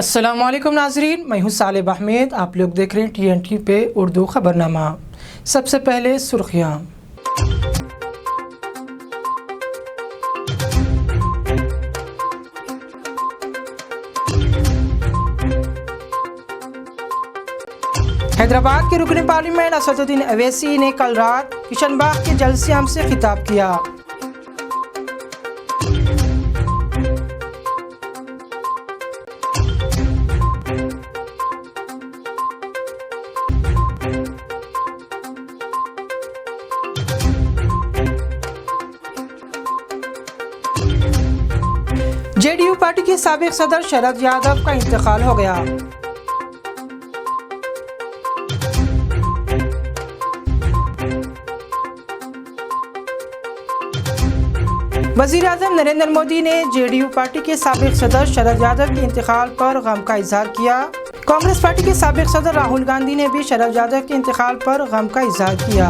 अस्सलामुअलैकुम नाजरीन, मैं हूं सालिब अहमद। आप लोग देख रहे हैं TNT पे उर्दू खबरनामा। सबसे पहले सुर्खियाँ। हैदराबाद के रुकन पार्लियामेंट असदुद्दीन अवैसी ने कल रात किशनबाग के जलसे से खिताब किया। JDU पार्टी के साबिक सदर शरद यादव का इंतकाल हो गया। वज़ीर आज़म नरेंद्र मोदी ने JDU पार्टी के साबिक सदर शरद यादव के इंतकाल पर गम का इजहार किया। कांग्रेस पार्टी के साबिक सदर राहुल गांधी ने भी शरद यादव के इंतकाल पर गम का इजहार किया।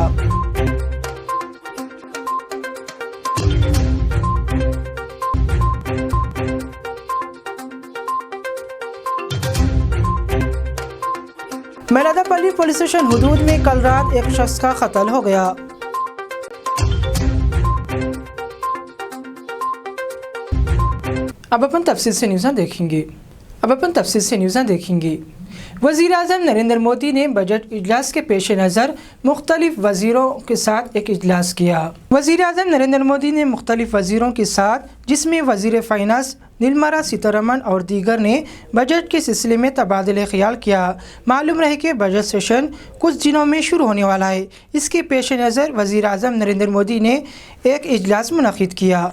मेलादापल्ली पुलिस स्टेशन हुदूद में कल रात एक शख्स का कत्ल हो गया। अब अपन तफसील से न्यूज़ देखेंगे। वज़ीर आज़म नरेंद्र मोदी ने बजट इजलास के पेश नज़र मुख्तलिफ वज़ीरों के साथ एक इजलास किया। वज़ीर आज़म नरेंद्र मोदी ने मुख्तलिफ वज़ीरों के साथ, जिसमें वज़ीर फ़ाइनेंस निर्मला सीतारमण और दीगर ने बजट के सिलसिले में तबादले ख्याल किया। मालूम रहे कि बजट सेशन कुछ दिनों में शुरू होने वाला है। इसके पेश नज़र वज़ीर आज़म नरेंद्र मोदी ने एक इजलास मुनक़िद किया।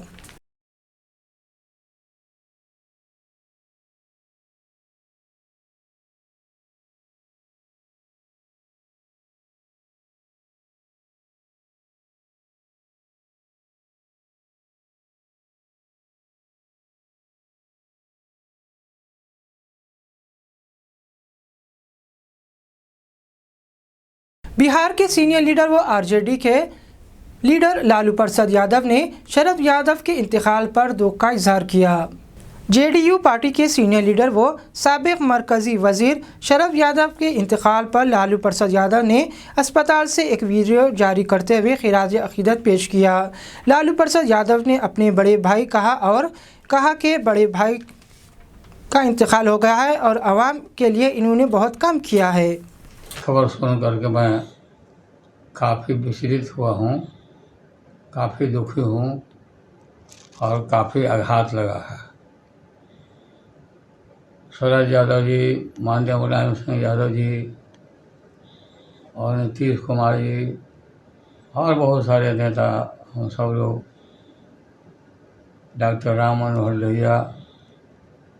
बिहार के सीनियर लीडर व RJD के लीडर लालू प्रसाद यादव ने शरद यादव के इंतकाल पर दुख का इजहार किया। JDU पार्टी के सीनियर लीडर व साबिक मरकज़ी वज़ीर शरद यादव के इंतकाल पर लालू प्रसाद यादव ने अस्पताल से एक वीडियो जारी करते हुए खिराज अक़ीदत पेश किया। लालू प्रसाद यादव ने अपने बड़े भाई कहा कि बड़े भाई का इंतकाल हो गया है और आवाम के लिए इन्होंने बहुत काम किया है। खबर सुन करके मैं काफ़ी विचलित हुआ हूँ, काफ़ी दुखी हूँ और काफ़ी आघात लगा है। शरद यादव जी, माननीय मुलायम सिंह यादव जी और नीतीश कुमार जी और बहुत सारे नेता, हम सब लोग डॉक्टर राम मनोहर लोहिया,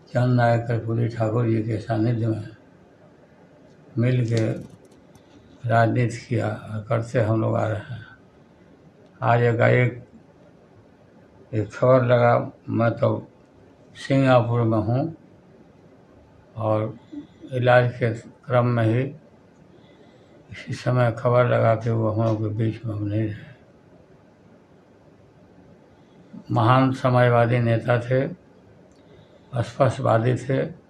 चंद नायक कर्पूरी ठाकुर जी के सानिध्य में मिल के राजनीति किया करते हम लोग आ रहे हैं। आज एक खबर लगा, मैं तो सिंगापुर में हूँ और इलाज के क्रम में ही इसी समय खबर लगा कि वो हम लोग के बीच में हम नहीं रहे। महान समाजवादी नेता थे, स्पष्टवादी थे।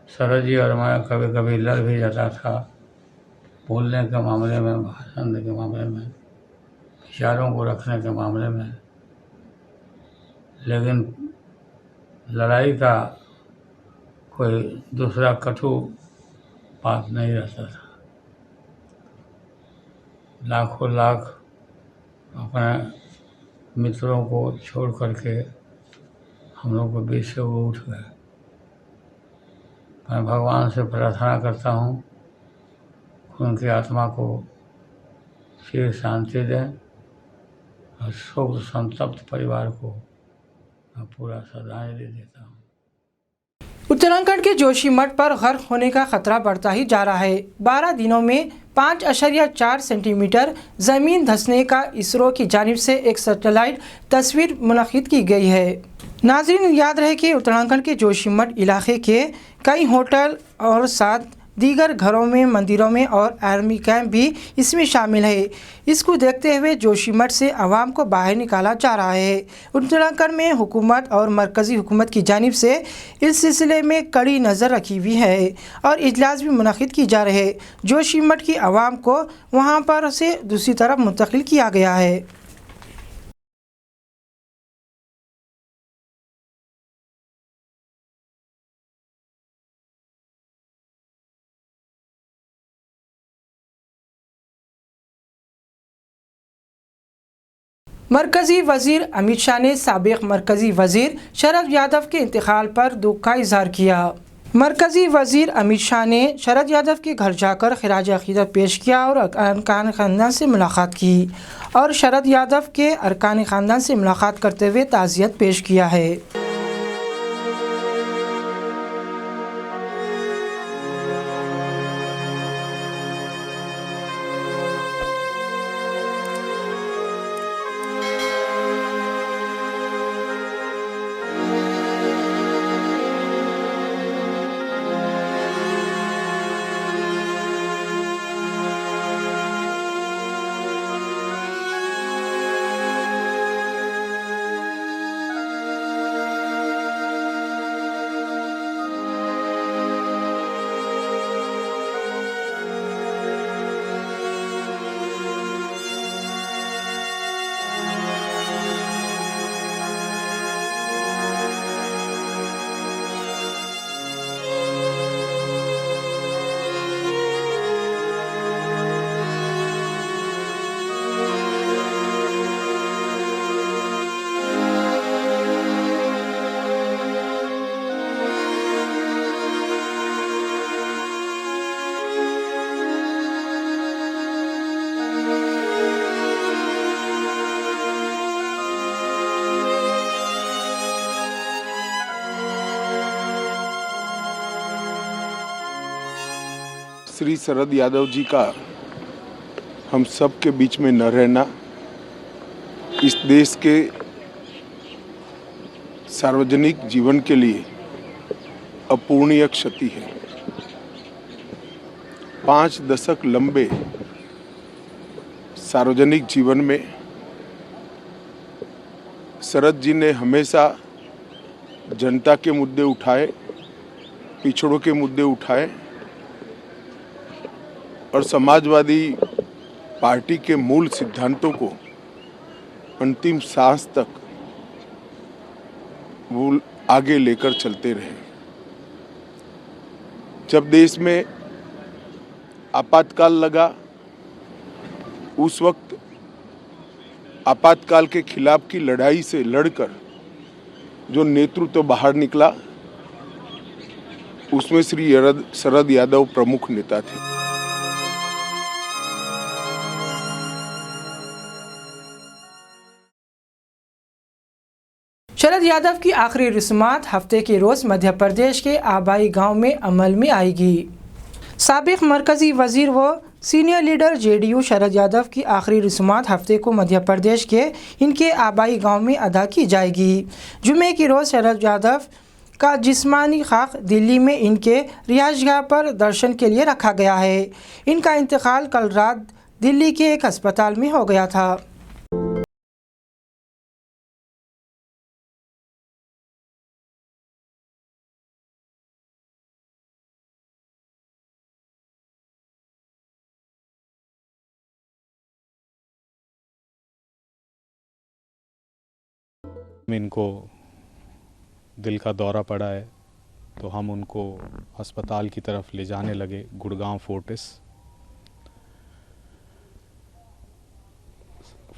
शरद जी और मैं कभी कभी लड़ भी जाता था, बोलने के मामले में, भाषण के मामले में, विचारों को रखने के मामले में, लेकिन लड़ाई का कोई दूसरा कटु बात नहीं रहता था। लाखों लाख अपने मित्रों को छोड़ करके हम लोग के बीच से वो उठ गए। मैं भगवान से प्रार्थना करता हूँ उनकी आत्मा को चिर शांति दें और शोक संतप्त परिवार को मैं पूरा श्रद्धांजलि देता हूँ। उत्तराखंड के जोशीमठ पर गर्क होने का खतरा बढ़ता ही जा रहा है। 12 दिनों में 5.4 सेंटीमीटर ज़मीन धंसने का इसरो की जानिब से एक सैटेलाइट तस्वीर मुनक़िद की गई है। नाज़रीन, याद रहे कि उत्तराखंड के जोशीमठ इलाके के कई होटल और 7 दीगर घरों में, मंदिरों में और आर्मी कैंप भी इसमें शामिल है। इसको देखते हुए जोशीमठ से आवाम को बाहर निकाला जा रहा है। उत्तराखंड में हुकूमत और मरकज़ी हुकूमत की जानिब से इस सिलसिले में कड़ी नज़र रखी हुई है और इजलास भी मुनक़िद की जा रहे हैं। जोशीमठ की आवाम को वहाँ पर से दूसरी तरफ मुंतकिल किया गया है। मरकज़ी वज़ीर अमित शाह ने साबिक़ मरकज़ी वज़ीर शरद यादव के इंतकाल पर दुख का इज़हार किया। मरकज़ी वज़ीर अमित शाह ने शरद यादव के घर जाकर खिराज अक़ीदत पेश किया और अरकान ख़ानदान से मुलाकात की और शरद यादव के अरकान ख़ानदान से मुलाकात करते हुए ताज़ियत पेश किया है। श्री शरद यादव जी का हम सब के बीच में न रहना इस देश के सार्वजनिक जीवन के लिए अपूर्णीय क्षति है। 5 दशक लंबे सार्वजनिक जीवन में शरद जी ने हमेशा जनता के मुद्दे उठाए, पिछड़ों के मुद्दे उठाए और समाजवादी पार्टी के मूल सिद्धांतों को अंतिम सांस तक वो आगे लेकर चलते रहे। जब देश में आपातकाल लगा उस वक्त आपातकाल के खिलाफ की लड़ाई से लड़कर जो नेतृत्व बाहर निकला उसमें श्री शरद यादव प्रमुख नेता थे। शरद यादव की आखिरी रस्मात हफ्ते के रोज़ मध्य प्रदेश के आबाई गांव में अमल में आएगी। साबिक़ मरकज़ी वज़ीर व senior leader JDU Sharad Yadav की आखिरी रस्मात हफ्ते को मध्य प्रदेश के इनके आबाई गांव में अदा की जाएगी। जुमे की रोज़ शरद यादव का जिस्मानी खाक दिल्ली में इनके रिहाइशगाह पर दर्शन के लिए रखा गया है। इनका इंतकाल कल रात दिल्ली के एक अस्पताल में हो गया था। इनको दिल का दौरा पड़ा है तो हम उनको अस्पताल की तरफ ले जाने लगे, गुड़गांव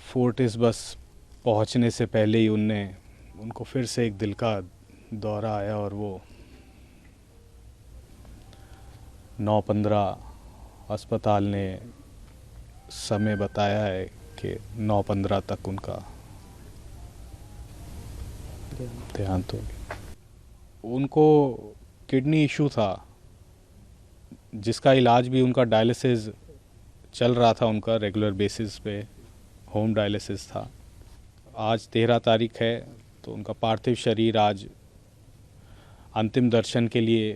फोर्टिस बस पहुंचने से पहले ही उनको फिर से एक दिल का दौरा आया और वो 9:15 अस्पताल ने समय बताया है कि 9:15 तक उनका देहांत हो गया। उनको किडनी इशू था जिसका इलाज भी उनका डायलिसिस चल रहा था, उनका रेगुलर बेसिस पे होम डायलिसिस था। आज 13 तारीख है तो उनका पार्थिव शरीर आज अंतिम दर्शन के लिए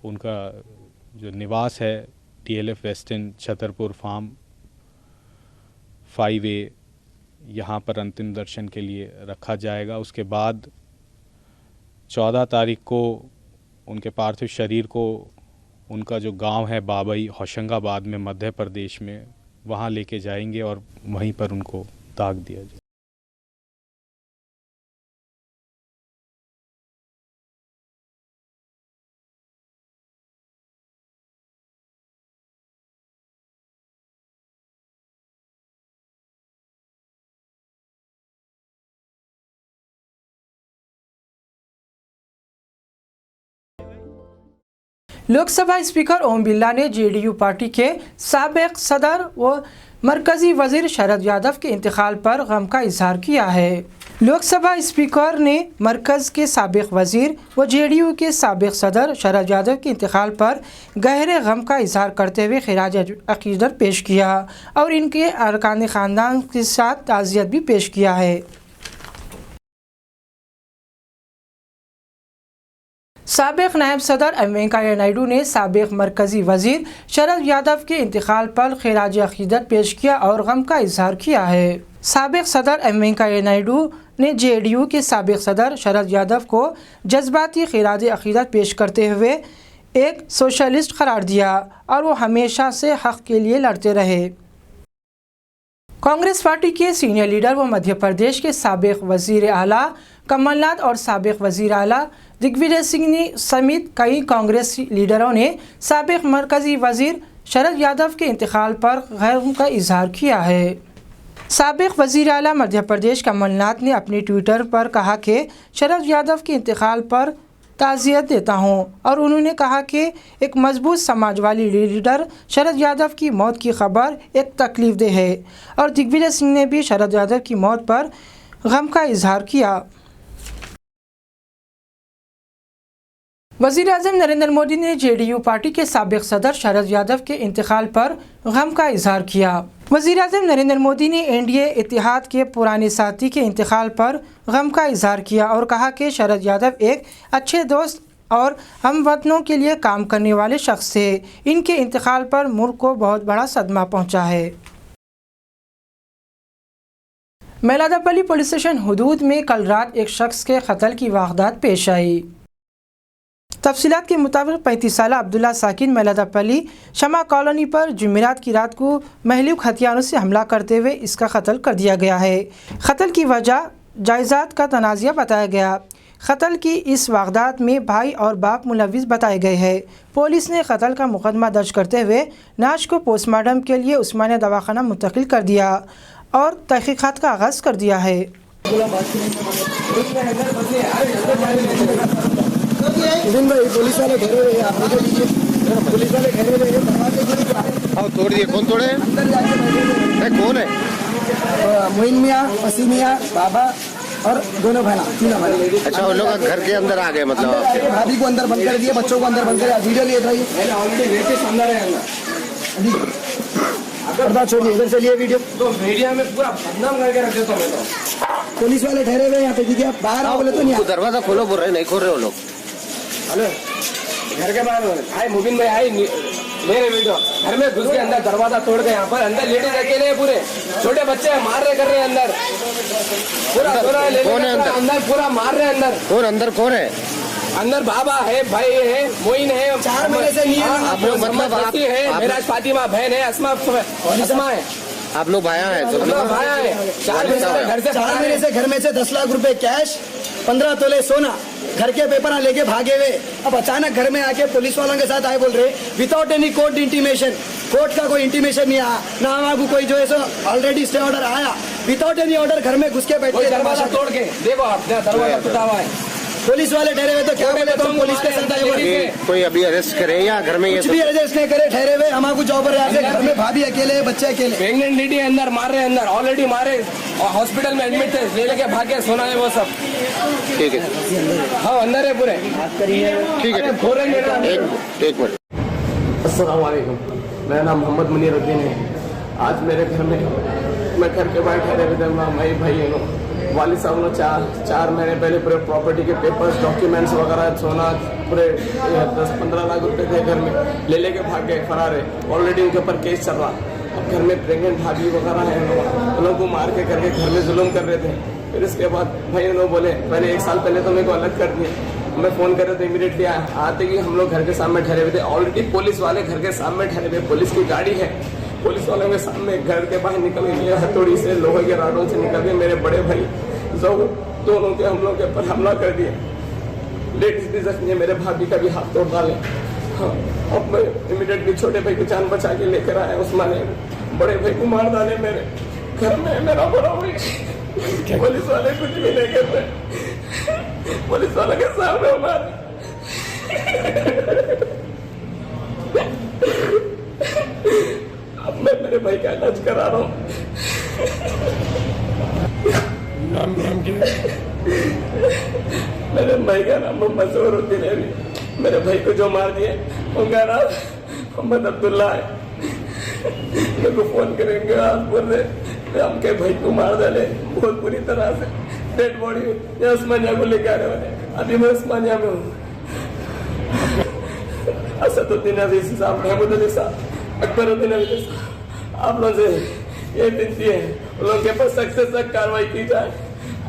उनका जो निवास है TLF western Chhatarpur farm 5A, यहाँ पर अंतिम दर्शन के लिए रखा जाएगा। उसके बाद 14 तारीख को उनके पार्थिव शरीर को उनका जो गांव है बाबई होशंगाबाद में मध्य प्रदेश में, वहाँ लेके जाएंगे और वहीं पर उनको दाग दिया जाए। लोकसभा स्पीकर ओम बिरला ने जेडीयू पार्टी के साबिक सदर व मरकजी वजीर शरद यादव के इंतकाल पर गम का इजहार किया है। लोकसभा स्पीकर ने मरकज़ के साबिक वजीर व जेडीयू के साबिक सदर शरद यादव के इंतकाल पर गहरे गम का इजहार करते हुए खिराज अकीदत पेश किया और इनके अरकान ख़ानदान के साथ ताज़ियत भी पेश किया है। साबिक नायब सदर एम वेंकैया नायडू ने साबिक मरकज़ी वज़ीर शरद यादव के इंतकाल पर खिराज अकीदत पेश किया और गम का इजहार किया है। साबिक सदर एम वेंकैया नायडू ने जेडीयू के साबिक सदर शरद यादव को जज्बाती खिराज अकीदत पेश करते हुए एक सोशलिस्ट करार दिया और वो हमेशा से हक़ के लिए लड़ते रहे। कांग्रेस पार्टी के सीनियर लीडर व मध्य प्रदेश के साबिक वज़ीर आला कमलनाथ और साबिक वज़ीर आला दिग्विजय सिंह समेत कई कांग्रेस लीडरों ने साबिक मरकज़ी वज़ीर शरद यादव के इंतकाल पर गम का इजहार किया है। साबिक वज़ीर आला मध्य प्रदेश कमलनाथ ने अपने ट्विटर पर कहा कि शरद यादव के इंतकाल पर ताज़ियत देता हूं और उन्होंने कहा कि एक मजबूत समाजवादी लीडर शरद यादव की मौत की खबर एक तकलीफ दे है। और दिग्विजय सिंह ने भी शरद यादव की मौत पर गम का इजहार किया। वज़ीर आज़म नरेंद्र मोदी ने जेडीयू पार्टी के साबिक सदर शरद यादव के इंतकाल पर गम का इजहार किया। वज़ीर आज़म नरेंद्र मोदी ने एनडीए इत्तेहाद के पुराने साथी के इंतकाल पर गम का इजहार किया और कहा कि शरद यादव एक अच्छे दोस्त और हमवतनों के लिए काम करने वाले शख्स थे। इनके इंतकाल पर मुल्क को बहुत बड़ा सदमा पहुंचा है। मैलादापल्ली पुलिस स्टेशन हुदूद में कल रात एक शख्स के कत्ल की वारदात पेश आई। तफसीलात के मुताबिक 35 साला अब्दुल्ला साकिन मैलादापल्ली शमा कॉलोनी पर जुमेरात की रात को महलूक हथियारों से हमला करते हुए इसका कत्ल कर दिया गया है। कत्ल की वजह जायदाद का तनाज़ा बताया गया। कत्ल की इस वारदात में भाई और बाप मुलविस बताए गए हैं। पुलिस ने कत्ल का मुकदमा दर्ज करते हुए लाश को पोस्टमार्टम के लिए उस्मानिया दवाखाना मुंतकिल कर दिया और तहकीकात का आगाज़ कर दिया है। पुलिस वाले घेरे हुए हैं, आप पुलिस वाले घेरे हुए हैं, तोड़ दिए। कौन तोड़े? कौन है? मोइन मियाँ, वसीम मियाँ, बाबा और दोनों भाई, तीनों भाई। अच्छा, उन लोग घर के अंदर आ गए मतलब आपके? भाभी को अंदर बंद कर दिया, बच्चों को अंदर बंद कर दिया। वीडियो लिए था छोड़िए, इधर चलिए। वीडियो तो मीडिया में पूरा बदनाम करके रख देता हूँ। तो पुलिस वाले ठहरे हुए यहाँ पे, ठीक है? बाहर आओ बोले तो नहीं। दरवाजा खोलो बोल रहे, नहीं खोल रहे हो लोग। हेलो, घर के बाहर आए मुबिन भाई, आए मेरे वीडियो घर में घुस के अंदर दरवाजा तोड़ के यहाँ पर अंदर लेडीज अकेले हैं, पूरे छोटे बच्चे मार रहे कर रहे हैं अंदर, पूरा कौन है अंदर पूरा मार रहे अंदर। कौन अंदर? कौन है अंदर? बाबा है, भाई है, मोइन है, 4 महीने से नहीं है। आप लोग मतलब आप मेराज फातिमा बहन है, अस्मा है, आप लोग भाया है? भाया है। 4 महीने से घर से 4 महीने से घर में से 10 लाख रुपए कैश, 15 तोले सोना, घर के पेपर लेके भागे हुए। अब अचानक घर में आके पुलिस वालों के साथ आए, बोल रहे without any court intimation. Court का कोई इंटीमेशन नहीं आया, ना हमारे कोई जो है सो ऑलरेडी स्टे ऑर्डर आया। विदाउट एनी ऑर्डर घर में घुस के बैठे, दरवाजा तोड़ के देखो आप, दरवाजा टूटा हुआ है। पुलिस वाले ठहरे हुए तो क्या बोले? तो पुलिस के साथ आए, कोई अभी अरेस्ट करे या घर में ये कुछ भी अरेस्ट नहीं करे, ठहरे हुए। हमारे जॉब पर घर में भाभी अकेले, बच्चे अकेले। प्रेग्नेंट लेडी अंदर मार रहे, अंदर ऑलरेडी मारे और हॉस्पिटल में एडमिट थे, ले लेके भागे, सोना है वो सब। ठीक है, हाँ अंदर है पूरे। ठीक है, एक मिनट। अस्सलाम वालेकुम, मेरा नाम मोहम्मद मुनीरुद्दीन है। आज मेरे घर में मैं घर के बाहर ठहरे हुए थे, मेरे भाई वालिद साहब ने 4 महीने पहले पूरे प्रॉपर्टी के पेपर्स, डॉक्यूमेंट्स वगैरह, सोना पूरे 10-15 लाख रुपए थे घर में, ले लेके भाग गए, फरार है। ऑलरेडी उनके ऊपर केस चल रहा। अब घर में प्रेग्नेंट भाभी वगैरह है, उन लोगों को मार के करके घर में जुल्म कर रहे थे। फिर इसके बाद भाई उन्होंने बोले पहले 1 साल पहले तो मेरे को अलग कर दिए। मैं फ़ोन कर रहे थे, इमीडिएटली आते कि हम लोग घर के सामने ठहरे हुए थे। ऑलरेडी पुलिस वाले घर के सामने ठहरे हुए, पुलिस की गाड़ी है, पुलिस वालों के सामने घर के बाहर निकल गए, हथौड़ी से लोहे के राडों से निकल गए। मेरे बड़े भाई दोनों के हम लोग के ऊपर हमला कर दिए। लेडीज भी जख्मी है, मेरे भाभी का भी हाथ तोड़ डाले। हाँ, अब मैं इमीडिएटली छोटे भाई की जान बचा के लेकर आया। उस्मान बड़े भाई को मार डाले मेरे घर में। मेरा बड़ा भाई पुलिस वाले कुछ भी नहीं कर रहे, पुलिस वाले के सामने मारे। अब मैं मेरे भाई का इलाज करा रहा हूँ। नाम क्या? मेरे भाई का नाम मोहम्मद ज़हरुद्दीन है। मेरे भाई को जो मार दिए उनका नाम मोहम्मद अब्दुल्ला है। मेरे को फोन करेंगे, आप बोल रहे हमके भाई को मार डाले बहुत बुरी तरह से। डेड बॉडी उस्मानिया को लेके आ रहे हैं। अभी मैं उस्मानिया में हूँ। असदुद्दीन अजीज साहब, महमूद अली साहब, अकबरुद्दीन अली साहब, आप लोगों से ये विनती है उन लोगों के पास सख्त से सख्त कार्रवाई की जाए।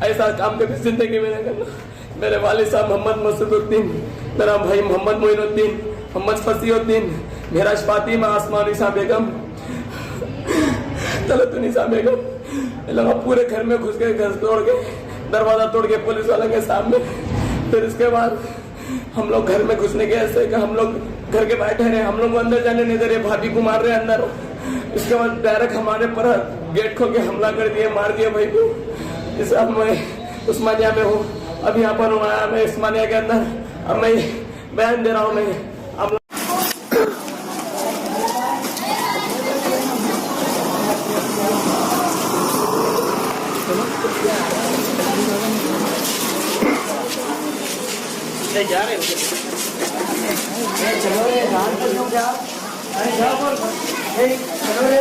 ऐसा काम कभी जिंदगी में नहीं करना। मेरे वालिद साहब मोहम्मद मसूदुद्दीन, मेरा भाई मोहम्मद मोइनुद्दीन, मोहम्मद फसीउद्दीन, मेराज फातिमा, आसमा निसा बेगम, तलत निसा बेगम, लगा पूरे घर में घुस गए, घर तोड़ के, दरवाजा तोड़ के पुलिस वाले के सामने। फिर इसके बाद हम लोग घर में घुसने के ऐसे कि हम लोग घर के बैठे रहे, हम लोग अंदर जाने नहीं दे रहे, भाभी को मार रहे अंदर। इसके बाद डायरेक्ट हमारे पर गेट खोल के हमला कर दिए, मार दिया भाई को। इस अब मैं उस्मानिया में हूँ, अब यहाँ पर हूँ मैं उस्मानिया के अंदर। अब मैं बयान दे रहा हूँ। मैं अब जा रहे हो चलो रे जान कर दो क्या? अरे जाओ बोल चलो रे।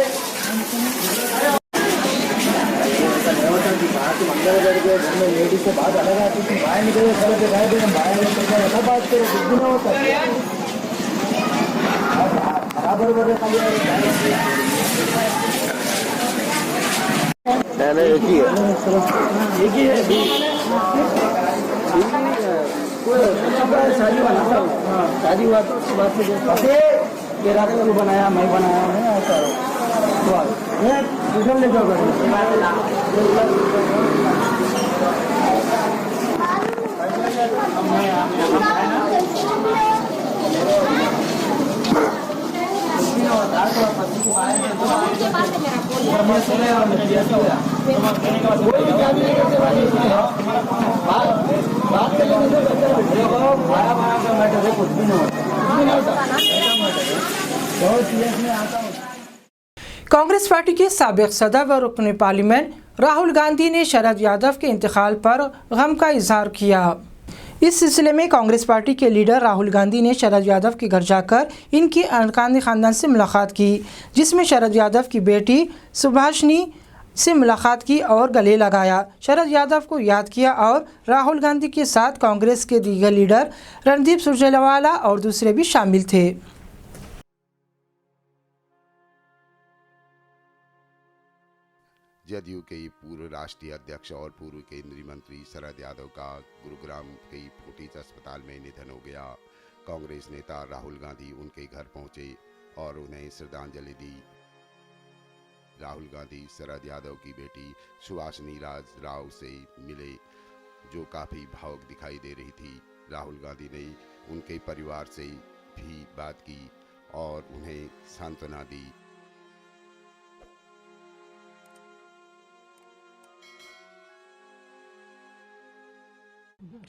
बाहर से मंदिर करके घर में लेडीज से बात अलग आती थी, बाहर निकले घर के बाहर बाहर ऐसा बात करो, कुछ भी ना होता बराबर बराबर खाली एक ही है शादी बना था। शादी हुआ तो उसके बाद से ये रात को बनाया, मैं बनाया है ऐसा दूसरा ले जाओ बात कर लेने से भाड़ा का मैटर है, कुछ भी नहीं होता। बहुत सीरियस में आता हूँ। कांग्रेस पार्टी के साबिक सदर व रुकन पार्लियामेंट राहुल गांधी ने शरद यादव के इंतकाल पर गम का इजहार किया। इस सिलसिले में कांग्रेस पार्टी के लीडर राहुल गांधी ने शरद यादव के घर जाकर इनके अरकान खानदान से मुलाकात की, जिसमें शरद यादव की बेटी सुभाषिनी से मुलाकात की और गले लगाया, शरद यादव को याद किया और राहुल गांधी के साथ कांग्रेस के दीगर लीडर रणदीप सुरजेवाला और दूसरे भी शामिल थे। जदयू के पूर्व राष्ट्रीय अध्यक्ष और पूर्व केंद्रीय मंत्री शरद यादव का गुरुग्राम के फोर्टिस अस्पताल में निधन हो गया। कांग्रेस नेता राहुल गांधी उनके घर पहुंचे और उन्हें श्रद्धांजलि दी। राहुल गांधी शरद यादव की बेटी सुभाषिनी राव से मिले, जो काफी भावुक दिखाई दे रही थी। राहुल गांधी ने उनके परिवार से भी बात की और उन्हें सांत्वना दी।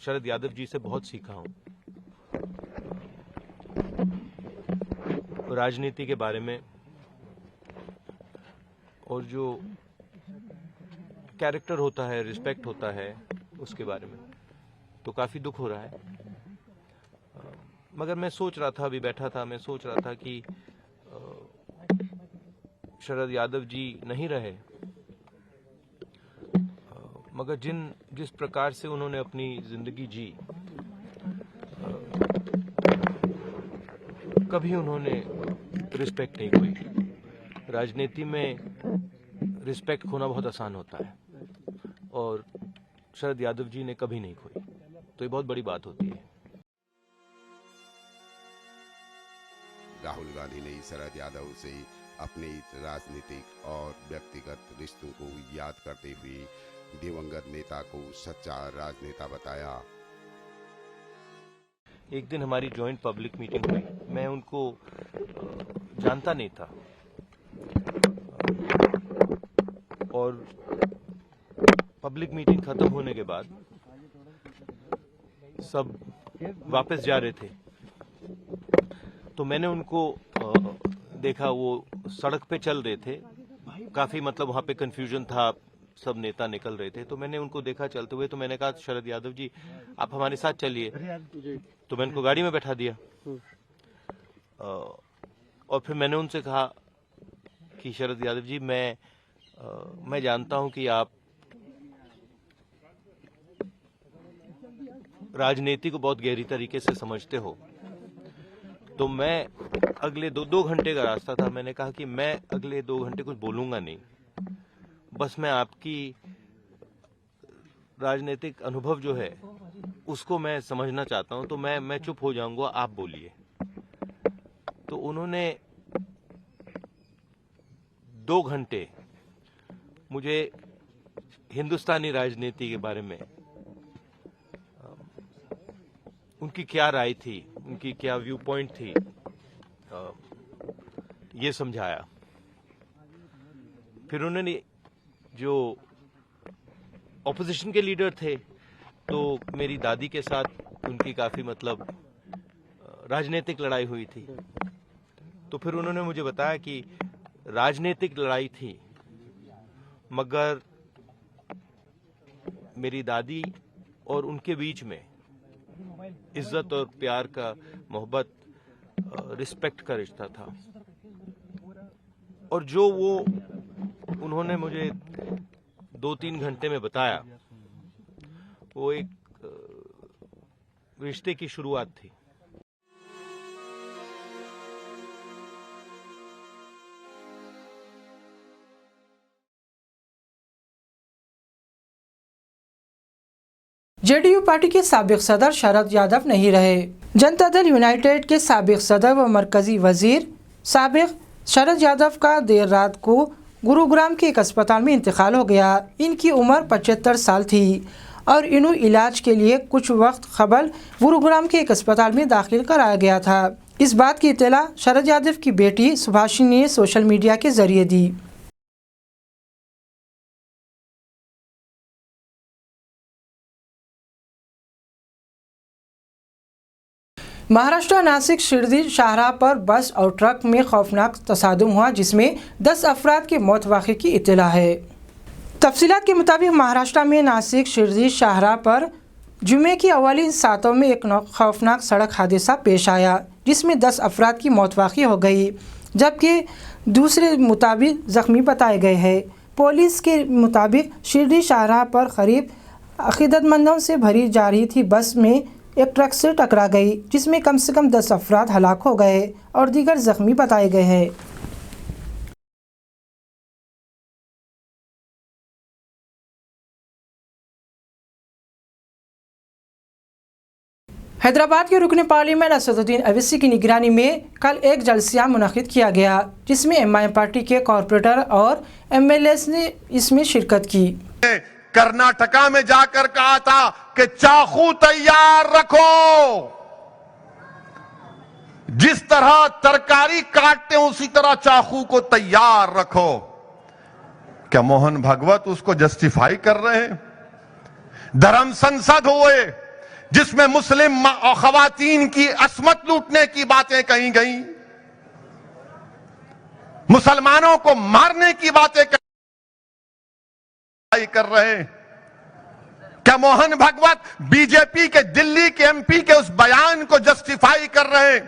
शरद यादव जी से बहुत सीखा हूं, राजनीति के बारे में और जो कैरेक्टर होता है, रिस्पेक्ट होता है, उसके बारे में। तो काफी दुख हो रहा है। मगर मैं सोच रहा था, अभी बैठा था, मैं सोच रहा था कि शरद यादव जी नहीं रहे, मगर जिस प्रकार से उन्होंने अपनी जिंदगी जी, कभी उन्होंने रिस्पेक्ट नहीं खोई। राजनीति में रिस्पेक्ट खोना बहुत आसान होता है और शरद यादव जी ने कभी नहीं खोई, तो ये बहुत बड़ी बात होती है। राहुल गांधी ने शरद यादव से अपने राजनीतिक और व्यक्तिगत रिश्तों को याद करते हुए दिवंगत नेता को सच्चा राजनेता बताया। एक दिन हमारी जॉइंट पब्लिक मीटिंग हुई, मैं उनको जानता नहीं था और पब्लिक मीटिंग खत्म होने के बाद सब वापस जा रहे थे, तो मैंने उनको देखा, वो सड़क पे चल रहे थे, काफी मतलब वहां पे कंफ्यूजन था, सब नेता निकल रहे थे, तो मैंने उनको देखा चलते हुए, तो मैंने कहा शरद यादव जी आप हमारे साथ चलिए, तो मैंने उनको गाड़ी में बैठा दिया और फिर मैंने उनसे कहा कि शरद यादव जी मैं जानता हूं कि आप राजनीति को बहुत गहरी तरीके से समझते हो, तो मैं अगले 2 घंटे का रास्ता था, मैंने कहा कि मैं अगले 2 घंटे कुछ बोलूंगा नहीं, बस मैं आपकी राजनीतिक अनुभव जो है उसको मैं समझना चाहता हूं, तो मैं चुप हो जाऊंगा, आप बोलिए। तो उन्होंने 2 घंटे मुझे हिंदुस्तानी राजनीति के बारे में उनकी क्या राय थी, उनकी क्या व्यू पॉइंट थी, ये समझाया। फिर उन्होंने, जो ऑपोजिशन के लीडर थे, तो मेरी दादी के साथ उनकी काफी मतलब राजनीतिक लड़ाई हुई थी, तो फिर उन्होंने मुझे बताया कि राजनीतिक लड़ाई थी, मगर मेरी दादी और उनके बीच में इज्जत और प्यार का, मोहब्बत, रिस्पेक्ट का रिश्ता था। और जो वो उन्होंने मुझे 2-3 घंटे में बताया, वो एक रिश्ते की शुरुआत थी। जेडीयू पार्टी के साबिक सदर शरद यादव नहीं रहे। जनता दल यूनाइटेड के साबिक सदर व मरकजी वजीर साबिक शरद यादव का देर रात को गुरुग्राम के एक अस्पताल में इंतकाल हो गया। इनकी उम्र 75 साल थी और इन्हें इलाज के लिए कुछ वक्त कबल गुरुग्राम के एक अस्पताल में दाखिल कराया गया था। इस बात की इत्तला शरद यादव की बेटी सुभाषिनी ने सोशल मीडिया के जरिए दी। महाराष्ट्र नासिक शिरडी शाहराह पर बस और ट्रक में खौफनाक तसादुम हुआ, जिसमें 10 अफराद की मौत वाक़े की इत्तला है। तफसीलात के मुताबिक महाराष्ट्र में नासिक शिरडी शाहराह पर जुमे की अवालिन सातों में एक खौफनाक सड़क हादसा पेश आया, जिसमें 10 अफराद की मौत वाक़ी हो गई, जबकि दूसरे मुताबिक ज़ख्मी बताए गए हैं। पुलिस के मुताबिक शिरडी शाहराह पर करीब अक़ीदतमंदों से भरी जा रही थी बस में एक ट्रक से टकरा गई, जिसमें कम से कम 10 अफराद हलाक हो गए और दीगर जख्मी बताए गए हैं। हैदराबाद के रुकन पार्लियामेंट असदुद्दीन अवैसी की निगरानी में कल एक जलसा मुनक़िद किया गया, जिसमें एमआईएम पार्टी के कॉरपोरेटर और एमएलएस ने इसमें शिरकत की। कर्नाटका में जाकर कहा था कि चाकू तैयार रखो, जिस तरह तरकारी काटते हैं उसी तरह चाकू को तैयार रखो। क्या मोहन भागवत उसको जस्टिफाई कर रहे हैं? धर्म संसद हुए जिसमें मुस्लिम और खवातीन की अस्मत लूटने की बातें कही गई, मुसलमानों को मारने की बातें कर रहे। क्या मोहन भागवत बीजेपी के दिल्ली के एमपी के उस बयान को जस्टिफाई कर रहे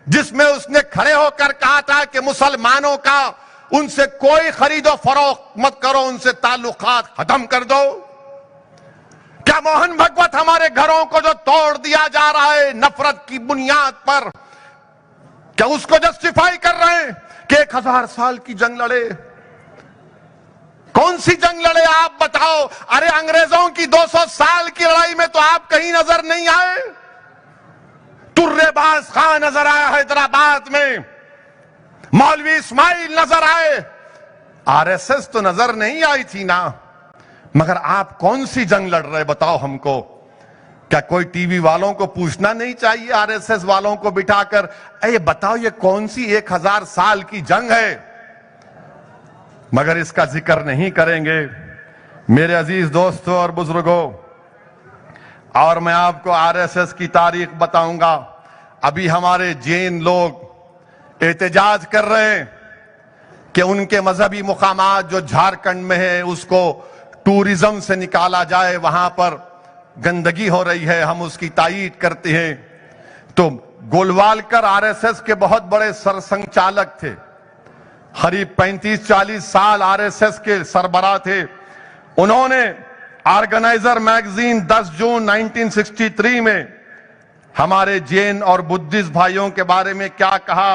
जिसमें उसने खड़े होकर कहा था कि मुसलमानों का उनसे कोई खरीदो फरोख्त मत करो, उनसे ताल्लुकात खत्म कर दो? क्या मोहन भागवत हमारे घरों को जो तोड़ दिया जा रहा है नफरत की बुनियाद पर, क्या उसको जस्टिफाई कर रहे हैं कि 1000 साल की जंग लड़े? कौन सी जंग लड़े आप बताओ? अरे अंग्रेजों की 200 साल की लड़ाई में तो आप कहीं नजर नहीं आए। तुर्रेबाज खान नजर आया हैदराबाद में, मौलवी इस्माइल नजर आए, आरएसएस तो नजर नहीं आई थी ना। मगर आप कौन सी जंग लड़ रहे बताओ हमको? क्या कोई टीवी वालों को पूछना नहीं चाहिए आरएसएस वालों को बिठाकर, ये बताओ ये कौन सी 1000 साल की जंग है? मगर इसका जिक्र नहीं करेंगे मेरे अजीज दोस्तों और बुजुर्गों। और मैं आपको आरएसएस की तारीख बताऊंगा। अभी हमारे जैन लोग एहतजाज कर रहे हैं कि उनके मजहबी मुकामात जो झारखंड में है उसको टूरिज्म से निकाला जाए, वहां पर गंदगी हो रही है, हम उसकी तायीद करते हैं। तो गोलवालकर आरएसएस के बहुत बड़े सरसंघचालक थे, करीब 35-40 साल आरएसएस के सरबराह थे। उन्होंने ऑर्गेनाइजर मैगजीन 10 जून 1963 में हमारे जैन और बुद्धिस्ट भाइयों के बारे में क्या कहा?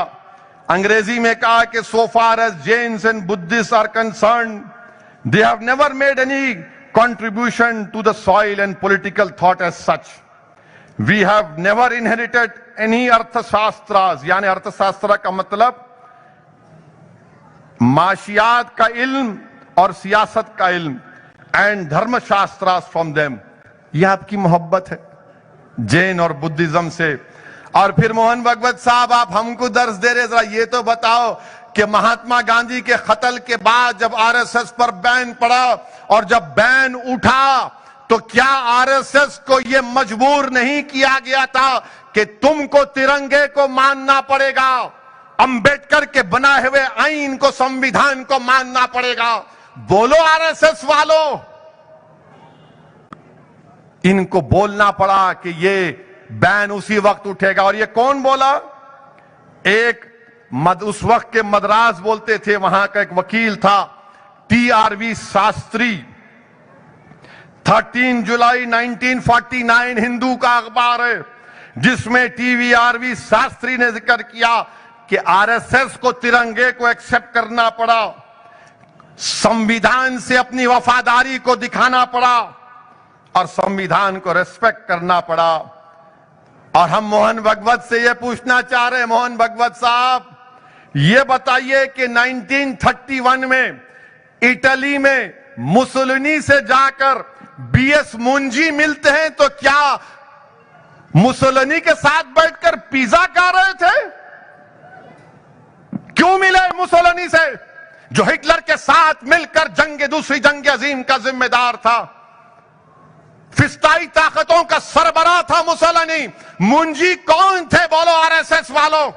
अंग्रेजी में कहा कि so far as Jains and Buddhist are concern, they have never made any contribution to the soil and political thought as such. We have never inherited any अर्थशास्त्रास, यानी अर्थशास्त्र का मतलब माशियात का इल्म और सियासत का इल्म, एंड धर्मशास्त्रास फ्रॉम देम। यह आपकी मोहब्बत है जैन और बुद्धिज्म से। और फिर मोहन भगवत साहब आप हमको दर्श दे रहे, जरा ये तो बताओ कि महात्मा गांधी के कत्ल के बाद जब आरएसएस पर बैन पड़ा और जब बैन उठा तो क्या आरएसएस को यह मजबूर नहीं किया गया था कि तुमको तिरंगे को मानना पड़ेगा, अंबेडकर के बनाए हुए आईन को, संविधान को मानना पड़ेगा? बोलो आरएसएस वालों। इनको बोलना पड़ा कि ये बैन उसी वक्त उठेगा। और ये कौन बोला? एक उस वक्त के मद्रास बोलते थे, वहां का एक वकील था TRV शास्त्री। 13 जुलाई 1949 हिंदू का अखबार है जिसमें TRV शास्त्री ने जिक्र किया कि आरएसएस को तिरंगे को एक्सेप्ट करना पड़ा, संविधान से अपनी वफादारी को दिखाना पड़ा और संविधान को रेस्पेक्ट करना पड़ा। और हम मोहन भगवत से यह पूछना चाह रहे हैं, मोहन भगवत साहब ये बताइए कि 1931 में इटली में मुसोलिनी से जाकर BS मुंजी मिलते हैं तो क्या मुसोलिनी के साथ बैठकर पिज्जा खा रहे थे? क्यों मिले मुसोलिनी से, जो हिटलर के साथ मिलकर दूसरी जंग अजीम का जिम्मेदार था? फिस्ताई ताकतों का सरबराह था मुसोलिनी। मुंजी कौन थे बोलो आरएसएस वालों?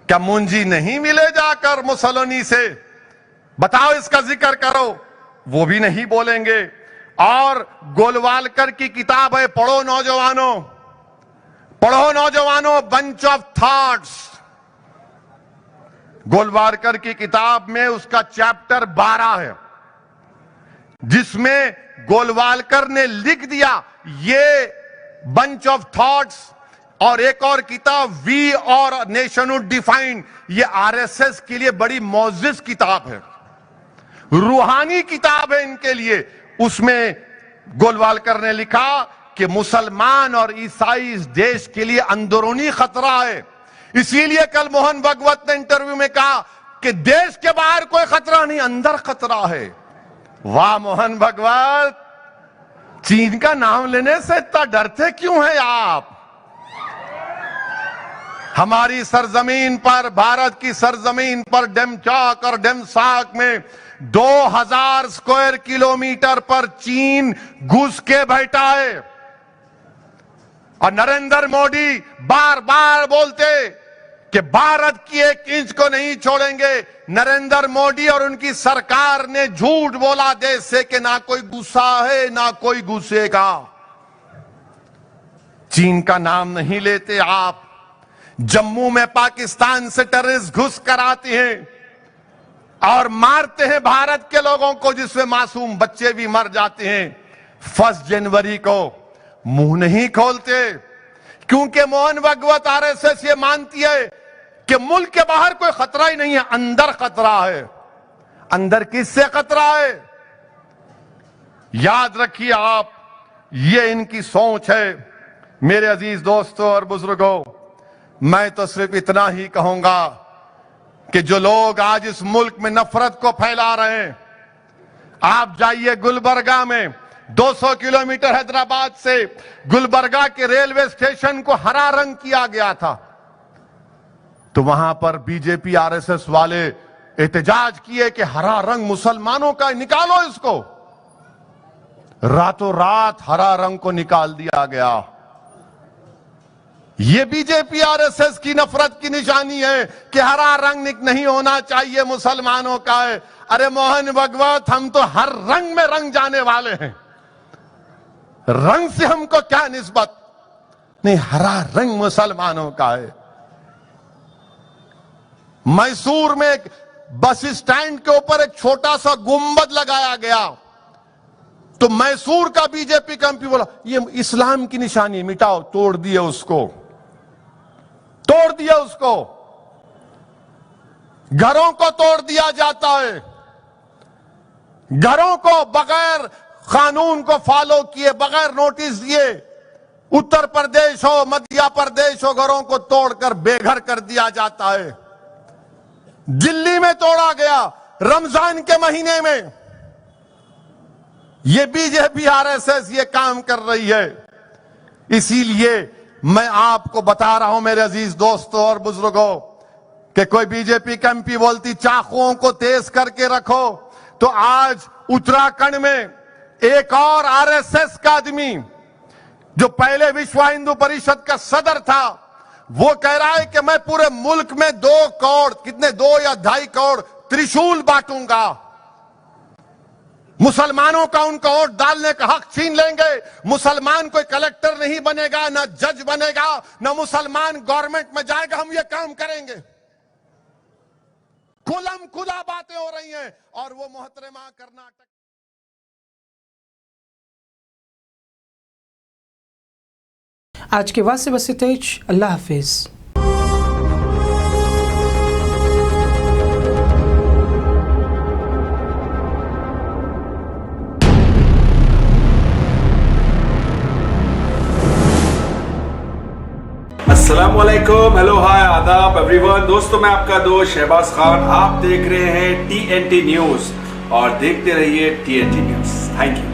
क्या मुंजी नहीं मिले जाकर मुसोलिनी से? बताओ, इसका जिक्र करो। वो भी नहीं बोलेंगे। और गोलवालकर की किताब है, पढ़ो नौजवानों, पढ़ो नौजवानों, बंच ऑफ थॉट्स। गोलवालकर की किताब में उसका चैप्टर 12 है जिसमें गोलवालकर ने लिख दिया ये बंच ऑफ थॉट्स। और एक और किताब वी और नेशनहुड डिफाइंड, ये आरएसएस के लिए बड़ी मौजिज किताब है, रूहानी किताब है इनके लिए। उसमें गोलवालकर ने लिखा कि मुसलमान और ईसाई इस देश के लिए अंदरूनी खतरा है। इसीलिए कल मोहन भगवत ने इंटरव्यू में कहा कि देश के बाहर कोई खतरा नहीं, अंदर खतरा है। वाह मोहन भगवत, चीन का नाम लेने से इतना डरते क्यों हैं आप? हमारी सरजमीन पर, भारत की सरजमीन पर डेमचौक और डेमसाक में 2000 स्क्वायर किलोमीटर पर चीन घुस के बैठा है। और नरेंद्र मोदी बार बार बोलते कि भारत की 1 इंच को नहीं छोड़ेंगे। नरेंद्र मोदी और उनकी सरकार ने झूठ बोला देश से कि ना कोई गुस्सा है ना कोई घुसेगा। चीन का नाम नहीं लेते आप। जम्मू में पाकिस्तान से टेररिस्ट घुस कर आते हैं और मारते हैं भारत के लोगों को, जिसमें मासूम बच्चे भी मर जाते हैं। 1 जनवरी को मुंह नहीं खोलते क्योंकि मोहन भगवत आरएसएस ये मानती है कि मुल्क के बाहर कोई खतरा ही नहीं है, अंदर खतरा है। अंदर किससे खतरा है? याद रखिए आप, ये इनकी सोच है। मेरे अजीज दोस्तों और बुजुर्गों, मैं तो सिर्फ इतना ही कहूंगा कि जो लोग आज इस मुल्क में नफरत को फैला रहे हैं, आप जाइए गुलबर्गा में, 200 किलोमीटर हैदराबाद से गुलबर्गा के रेलवे स्टेशन को हरा रंग किया गया था, तो वहां पर बीजेपी आरएसएस वाले एहतजाज किए कि हरा रंग मुसलमानों का, निकालो इसको। रातों रात हरा रंग को निकाल दिया गया। यह बीजेपी आरएसएस की नफरत की निशानी है कि हरा रंग नहीं होना चाहिए, मुसलमानों का है। अरे मोहन भगवत, हम तो हर रंग में रंग जाने वाले हैं, रंग से हमको क्या निस्बत? नहीं, हरा रंग मुसलमानों का है। मैसूर में एक बस स्टैंड के ऊपर एक छोटा सा गुंबद लगाया गया, तो मैसूर का बीजेपी का एमपी बोला ये इस्लाम की निशानी, मिटाओ। तोड़ दिए उसको, तोड़ दिया उसको। घरों को तोड़ दिया जाता है, घरों को बगैर कानून को फॉलो किए, बगैर नोटिस दिए, उत्तर प्रदेश हो, मध्य प्रदेश हो, घरों को तोड़कर बेघर कर दिया जाता है। दिल्ली में तोड़ा गया रमजान के महीने में। ये बीजेपी आरएसएस ये काम कर रही है। इसीलिए मैं आपको बता रहा हूं मेरे अजीज दोस्तों और बुजुर्गों कि कोई बीजेपी का एमपी बोलती चाकुओं को तेज करके रखो, तो आज उत्तराखंड में एक और आरएसएस का आदमी जो पहले विश्व हिंदू परिषद का सदर था, वो कह रहा है कि मैं पूरे मुल्क में 2 करोड़, कितने 2 या 2.5 करोड़ त्रिशूल बांटूंगा, मुसलमानों का उनका वोट डालने का हक छीन लेंगे। मुसलमान कोई कलेक्टर नहीं बनेगा, ना जज बनेगा, ना मुसलमान गवर्नमेंट में जाएगा, हम ये काम करेंगे। खुलम खुदा बातें हो रही हैं। और वो मोहतरमा कर्नाटक, आज के बाद से बस इतना ही। अल्लाह हाफिज। अस्सलामुअलैकुम, हेलो, हाय, आदाब एवरीवन। दोस्तों, मैं आपका दोस्त शहबाज खान, आप देख रहे हैं TNT न्यूज और देखते रहिए TNT न्यूज। Thank you.